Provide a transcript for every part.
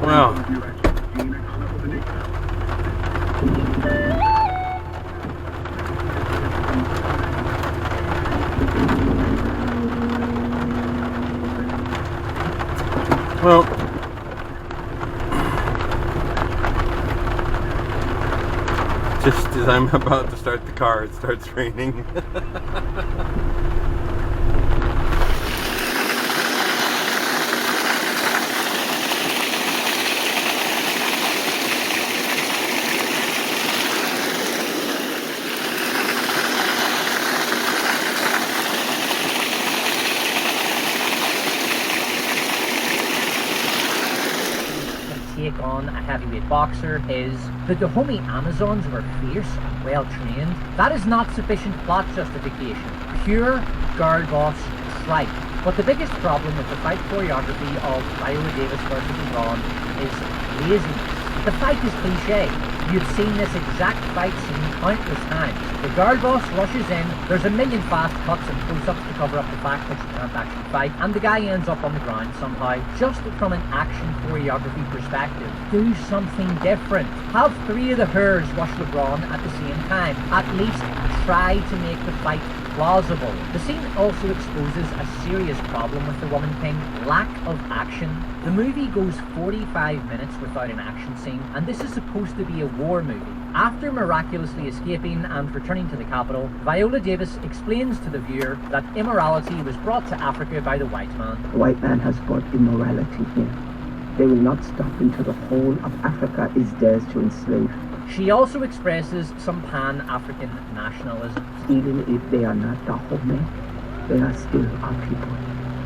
Wow. Well, just as I'm about to start the car, it starts raining. Take on a heavyweight boxer is the Dahomey Amazons were fierce and well trained. That is not sufficient plot justification. Pure girl boss tripe. But the biggest problem with the fight choreography of Viola Davis versus LeBron is laziness. The fight is cliche. You've seen this exact fight scene countless times. The girl boss rushes in, there's a million fast cuts and close-ups to cover up the fact that she can't actually fight, and the guy ends up on the ground somehow. Just from an action choreography perspective, do something different. Have three of the hers rush LeBron at the same time. At least try to make the fight plausible. The scene also exposes a serious problem with the Woman King: lack of action. The movie goes 45 minutes without an action scene, and this is supposed to be a war movie. After miraculously escaping and returning to the capital, Viola Davis explains to the viewer that immorality was brought to Africa by the white man. The white man has brought immorality here. They will not stop until the whole of Africa is theirs to enslave. She also expresses some pan-African nationalism. Even if they are not Dahomey, they are still our people.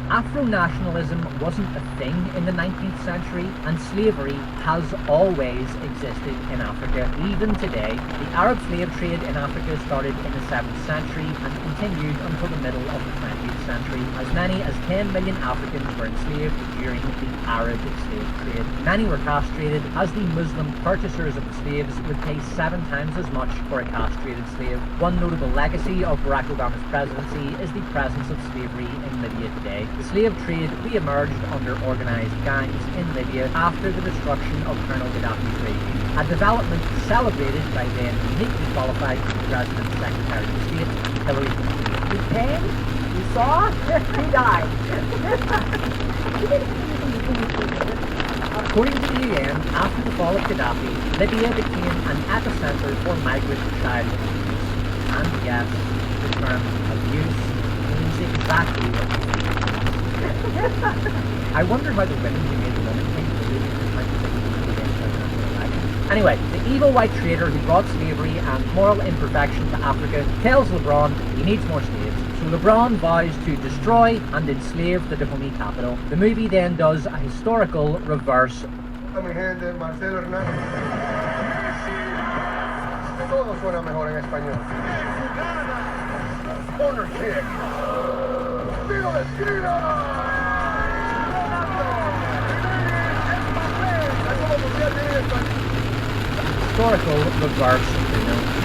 Afro-nationalism wasn't a thing in the 19th century, and slavery has always existed in Africa, even today. The Arab slave trade in Africa started in the 7th century and continued until the middle of the 20th century. As many as 10 million Africans were enslaved during the Arab slave trade. Many were castrated, as the Muslim purchasers of the slaves would pay 7 times as much for a castrated slave. One notable legacy of Barack Obama's presidency is the presence of slavery in Libya today. The slave trade re-emerged under organised gangs in Libya after the destruction of Colonel Gaddafi's regime, a development celebrated by then uniquely qualified President Secretary of State Hillary Clinton. He came, he saw, he died. According to the UN, after the fall of Gaddafi, Libya became an epicenter for migrant child abuse. And yes, the term abuse means exactly what you think. I wonder how the women who made the Woman King Anyway, the evil white trader who brought slavery and moral imperfection to Africa tells LeBron he needs more slaves. So LeBron vows to destroy and enslave the Dahomey capital. The movie then does a historical reverse. Todo suena mejor en español. Ownership. ¡Viva la esquina! Historical reverse,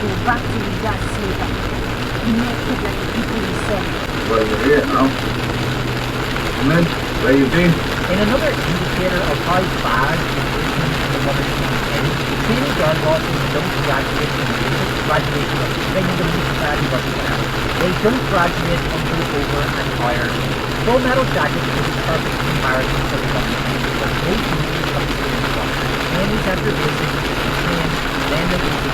Go back to the gas saver. You make it like the people you said. Well, you're here now. Come in. Where you been? In another indicator of how bad engagement in the Woman King is, trainee girl bosses don't graduate from basic graduation of training the society versus whatever. They don't graduate until over an hour. Full Metal Jacket is a perfect comparison for the Woman King, but both movies have the same structure. Trainees enter basic, train, then they go to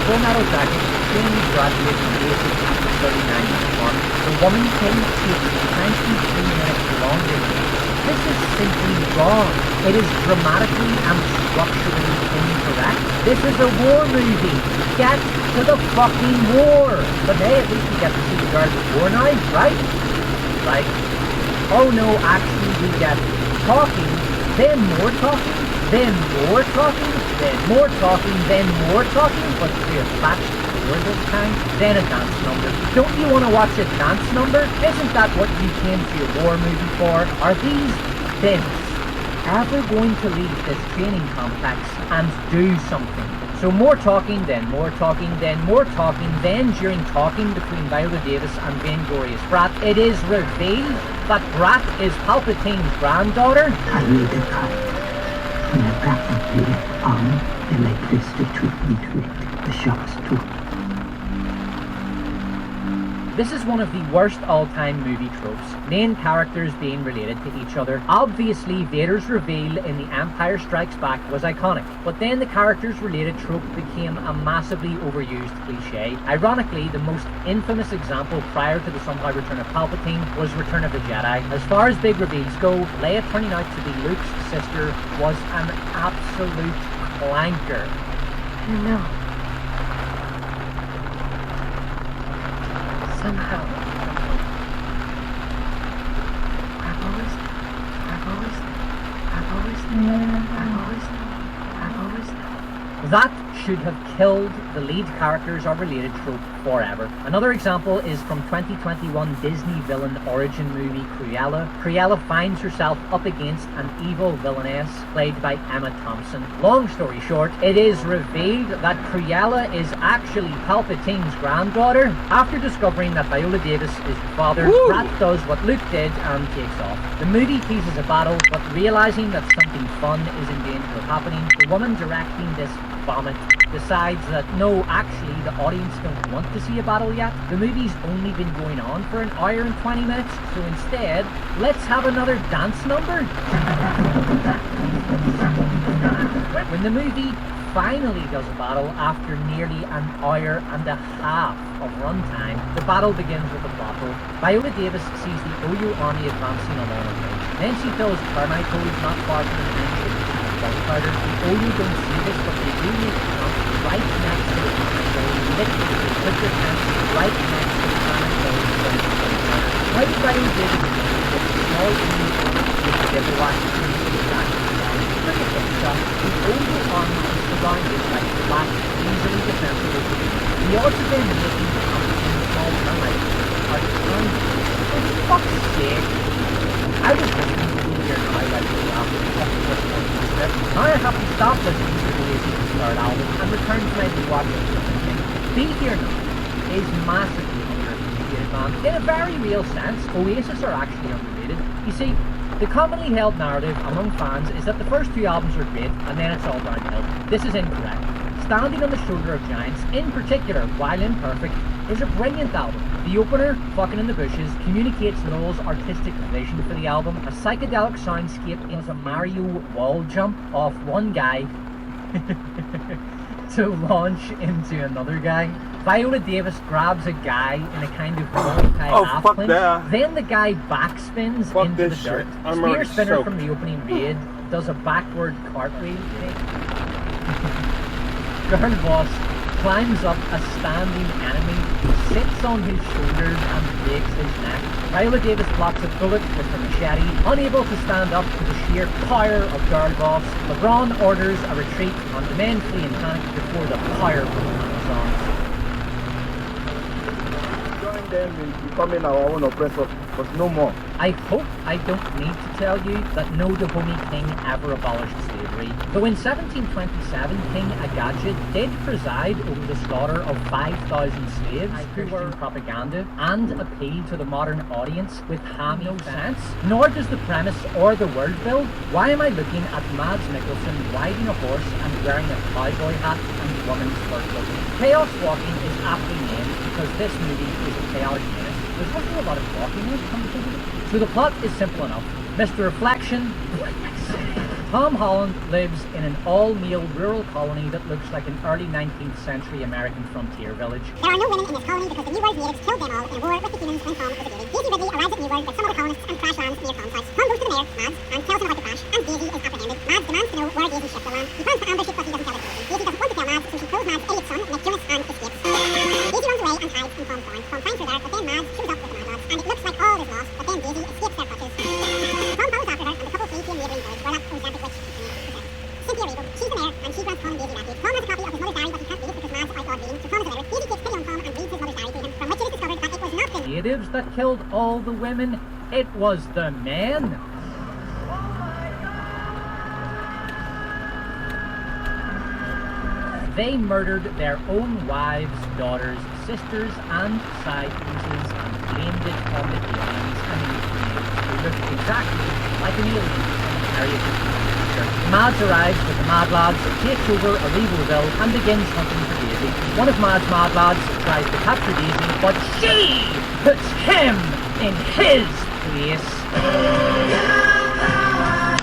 Full Metal Jacket, trainees graduate from basic after 39 minutes mark. The Woman King takes 23 minutes longer. This is simply wrong. It is dramatically and structurally incorrect. This is a war movie. Get to the fucking war. But hey, at least we get to see the guards at war now, right? Like, oh no, actually we get talking, then more talking, then more talking, then more talking, then more talking, but we're back to war this time, then a dance number. Don't you want to watch a dance number? Isn't that what you came to a war movie for? Are these things? ever going to leave this training complex and do something. So more talking, then more talking, then more talking, then during talking between Viola Davis and Vainglorious Brat, it is revealed that Brat is Palpatine's granddaughter. I made a cut. When I practically left arm, and my blister treatment to it, the shocks too. This is one of the worst all-time movie tropes, main characters being related to each other. Obviously, Vader's reveal in The Empire Strikes Back was iconic, but then the characters related trope became a massively overused cliche. Ironically, the most infamous example prior to the somehow return of Palpatine was Return of the Jedi. As far as big reveals go, Leia turning out to be Luke's sister was an absolute clanker. No. Somehow, I've always That should have killed the lead characters or related trope forever. Another example is from 2021 Disney villain origin movie Cruella. Cruella finds herself up against an evil villainess played by Emma Thompson. Long story short, it is revealed that Cruella is actually Palpatine's granddaughter. After discovering that Viola Davis is her father, Brat does what Luke did and takes off. The movie teases a battle, but realizing that something fun is in danger of happening, the woman directing this vomit decides that no, actually the audience don't want to see a battle yet. The movie's only been going on for an hour and 20 minutes, so instead, let's have another dance number. When the movie finally does a battle after nearly an hour and a half of runtime, the battle begins with a plot hole. Viola Davis sees the OU army advancing along a ridge. Then she fills termite holes not far from the entrance to the gunpowder. The OU don't see this, but they do make a jump right next to the termite hole. Literally, they put their tents right next to the termite hole and the gunpowder. How did Viola Davis get the small OU army with the bivouac into the back of the gun? Look at this shot. The OU army is surrounded by flat, easily defensible trees. The odds of them making the small termite are tiny. For fuck's sake. I was listening to you here now like after the fucking first one of the script. Now I have to stop listening to the Oasis' third album and return to my rewatch of the thing. Be Here Now is massively underappreciated, man. In a very real sense, Oasis are actually underrated. You see, the commonly held narrative among fans is that the first two albums are great and then it's all downhill. This is incorrect. Standing on the Shoulder of Giants, in particular, while imperfect, is a brilliant album. The opener, Fucking in the Bushes, communicates Noel's artistic vision for the album, a psychedelic soundscape into a Mario wall jump off one guy to launch into another guy. Viola Davis grabs a guy in a kind of Muay half clinch. That. Then the guy backspins Fuck into the this dirt. shit. I'm Spear already Spinner soaked. from the opening raid does a backward cartwheel kick. Girl Boss climbs up a standing enemy, sits on his shoulders and breaks his neck. Viola Davis blocks a bullet with her machete. Unable to stand up to the sheer power of Girl Boss, LeBron orders a retreat and the men flee in panic before the powerful Amazons. Join them in becoming our own oppressor, but no more. I hope I don't need to tell you that no Dahomey king ever abolished slavery. Though in 1727, King Agagid did preside over the slaughter of 5,000 slaves, Christian propaganda, and appeal to the modern audience with no sense. Nor does the premise or the world build. Why am I looking at Mads Mikkelsen riding a horse and wearing a cowboy hat and woman's fur clothing? Chaos Walking is aptly named because this movie is a chaotic menace. There's wasn't a lot of walking in it, come to think of it. So the plot is simple enough. Mr. Reflection, Tom Holland lives in an all-male rural colony that looks like an early 19th century American frontier village. There are no women in this colony because the New World natives killed them all in a war with the humans when Tom was a baby. Daisy Ridley arrives at New World with some of the colonists and crash lands near Tom's house. Tom goes to the mayor, Mads, and tells him about the crash, and Daisy is apprehended. Mads demands to know where Daisy's ships will land. He plans to ambush it, but he doesn't tell it to Daisy. Daisy doesn't want to tell Mads, so she kills Mads' idiot son, Nick Jonas, and escapes. Daisy runs away and hides in Tom's barn. Tom finds her there, but then Mads shows up with the Mad Lads, and it looks like all is lost, but then Daisy escapes their clutches. Tom follows after her, and the couple flee to a neighbouring village where that Ozempic witch possesses. Cynthia Regal, she's the mayor, and she grants Tom and Daisy refuge. Tom has a copy of his mother's diary, but he can't read it because Mads outlawed reading, so Tom is illiterate. Daisy takes pity on Tom and reads his mother's diary to him, from which it is discovered that it was not the Natives that killed all the women, it was the men. They murdered their own wives, daughters, sisters, and side pieces and blamed it on the aliens and recreated who looked exactly like an alien in the Area 51 shirt. Mads arrives with the Mad Lads, takes over Arrivalville, and begins hunting for Daisy. One of Mad's Mad Lads tries to capture Daisy, but she puts him in his place.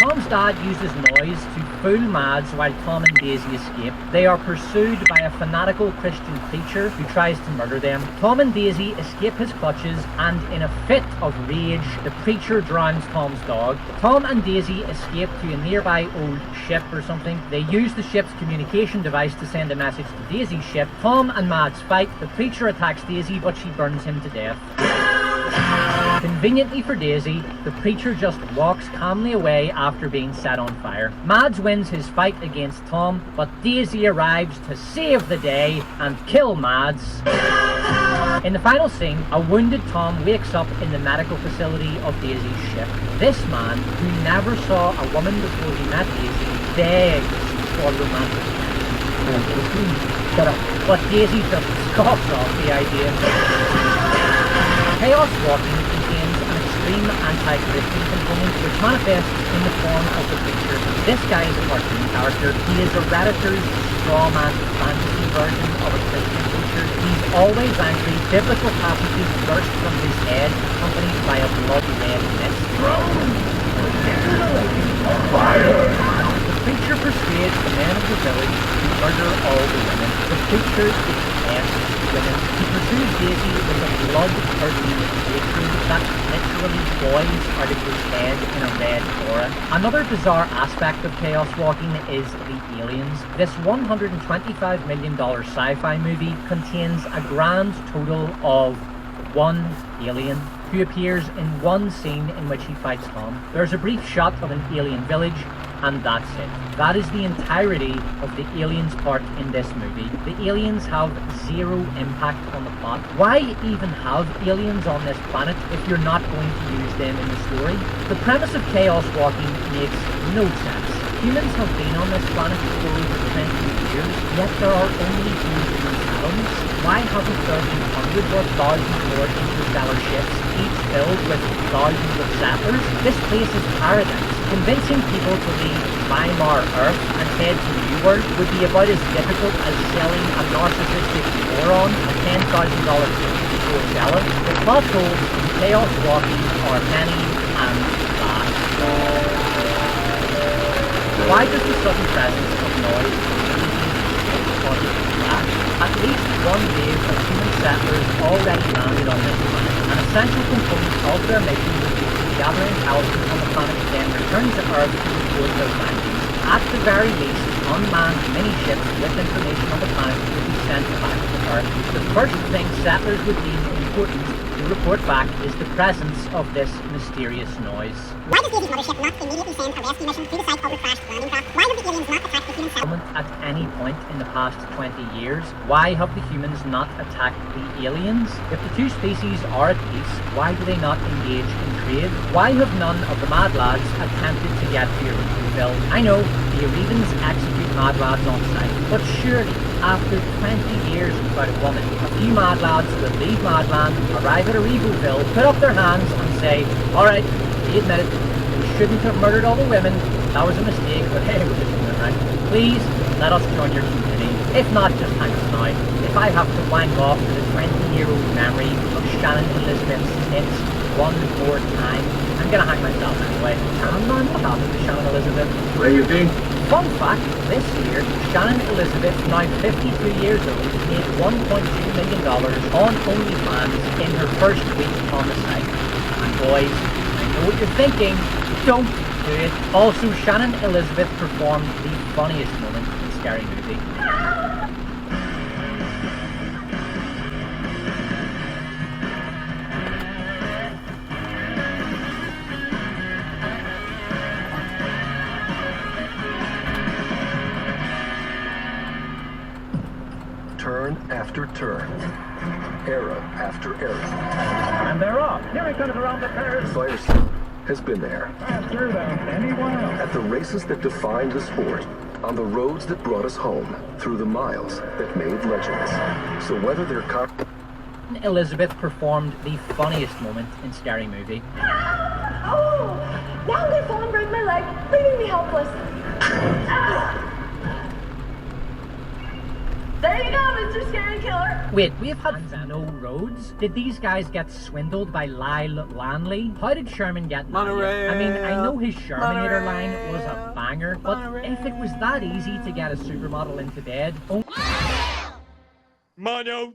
Tom's dad uses noise to fool Mads while Tom and Daisy escape. They are pursued by a fanatical Christian preacher who tries to murder them. Tom and Daisy escape his clutches, and in a fit of rage, the preacher drowns Tom's dog. Tom and Daisy escape to a nearby old ship or something. They use the ship's communication device to send a message to Daisy's ship. Tom and Mads fight. The preacher attacks Daisy, but she burns him to death. Conveniently for Daisy, the preacher just walks calmly away after being set on fire. Mads wins his fight against Tom, but Daisy arrives to save the day and kill Mads. In the final scene, a wounded Tom wakes up in the medical facility of Daisy's ship. This man, who never saw a woman before he met Daisy, begs for romantic connection. Shut up. But Daisy just scoffs off the idea. Chaos Walking contains an extreme anti-Christian component which manifests in the form of the preacher. This guy is a cartoon character. He is a Redditor's strawman fantasy version of a Christian preacher. He's always angry. Biblical passages burst from his head, accompanied by a blood-red mist. The preacher persuades the men of the village to murder all the women. The preacher detests women. He pursues Daisy with a blood-curdling hatred that literally boils out of his head in a red aura. Another bizarre aspect of Chaos Walking is the aliens. This $125 million sci-fi movie contains a grand total of one alien who appears in one scene in which he fights Tom. There's a brief shot of an alien village, and that's it. That is the entirety of the aliens part in this movie. The aliens have zero impact on the plot. Why even have aliens on this planet if you're not going to use them in the story? The premise of Chaos Walking makes no sense. Humans have been on this planet for over 20 years, yet there are only few settlements. Why haven't there been hundreds or thousands more interstellar ships, each filled with thousands of settlers? This place is paradise. Convincing people to leave Weimar Earth and head to New World would be about as difficult as selling a narcissistic moron a $10,000 ticket to Coachella. The plot holes in Chaos Walking are many and vast. Why does the sudden presence of noise cause it to crash? At least one wave of human settlers already landed on this planet. An essential component of their mission would be to gather intelligence on the planet and then return to Earth to report their findings. At the very least, unmanned mini-ships with information on the planet would be sent back to Earth. The first thing settlers would deem important to report back is the presence of this mysterious noise. Why does Daisy's mothership not immediately send a rescue mission to the site of the crashed landing craft? Why have the aliens not attacked the human settlement at any point in the past 20 years? Why have the humans not attacked the aliens? If the two species are at peace, why do they not engage in trade? Why have none of the Mad Lads attempted to get to Arrivalville? I know, the Arrivans execute Mad Lads on sight, but surely, after 20 years without a woman, a few Mad Lads will leave Madland, arrive at Arrivalville, put up their hands and say, alright, we admit it, we shouldn't have murdered all the women, that was a mistake, but hey, we're just human, right? Please, let us join your community. If not, just hang us now. If I have to wank off to the 20-year-old memory of Shannon Elizabeth's tits one more time, I'm gonna hang myself anyway. And man, what happened to Shannon Elizabeth? Where you been? Fun fact, this year, Shannon Elizabeth, now 52 years old, made $1.2 million on OnlyFans in her first week on the site. And boys, I know what you're thinking, don't do it. Also, Shannon Elizabeth performed the funniest moment in Scary Movie. Turn after turn, era after era. And they're off. Here he comes around the curve. Firestone has been there. Faster than anyone else. At the races that define the sport, on the roads that brought us home, through the miles that made legends. So whether they're Elizabeth performed the funniest moment in Scary Movie. Oh! Now they fall and break my leg, leaving me helpless. There you go, Mr. Scary Killer. Wait, we've had no roads? Did these guys get swindled by Lyle Lanley? How did Sherman get Monorail. I mean, I know his Shermanator line was a banger, but if it was that easy to get a supermodel into bed, Mono.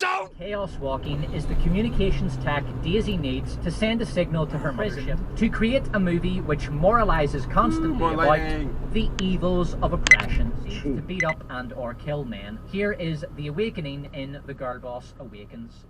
Don't! Chaos Walking is the communications tech Daisy needs to send a signal to her mothership to create a movie which moralizes constantly about the evils of oppression, to beat up and or kill men. Here is The Awakening in The Girl Boss Awakens.